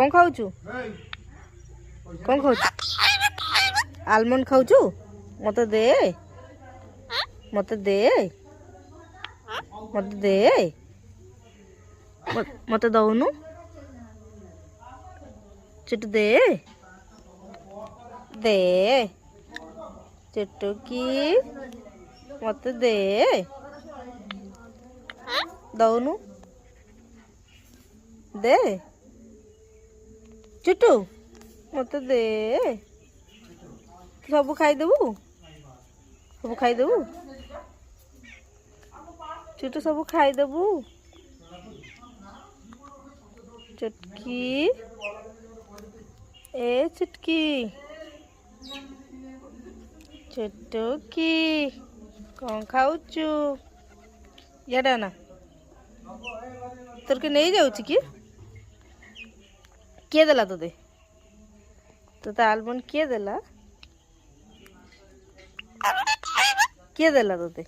कौन खाऊचु कौन खाऊचु आलमंड खाऊचु मते दे मते दे मते दे मते दउनु चिट्टू दे दे चिट्टुकी मते दे दउनु दे चिट्टू मते दे सब खाईदेबू सब खाईदेबू चिट्टू सब खाईदेबू चुटकी ए चुटकी चुटकी कौन खाऊचु याडा ना तोर के नहीं जाऊची कि किए देला तोते आलमंड किए देला किए देला तोते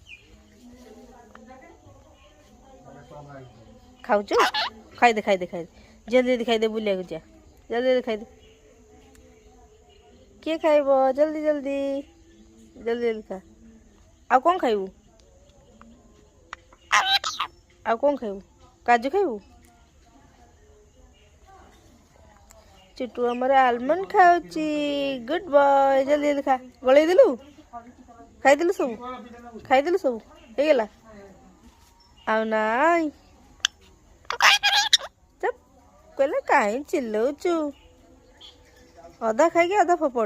खाऊचु खाई दे जल्दी जल्दी खाई दे बुलिया जा जल्दी जल्दी खाई दे किए खाइब जल्दी जल्दी जल्दी जल्दी खा आ कौन खाइबू आ कौन खाइबू काजू खाइबू चिट्टू हमर आलमंड खाऊची गुड बॉय जल्दी जल्दी खा गले दिलु खाइदेलु सब हे गेला आउ नाई चुप कहले काहे चिल्लौचु अधा खाइके अधा फोपड़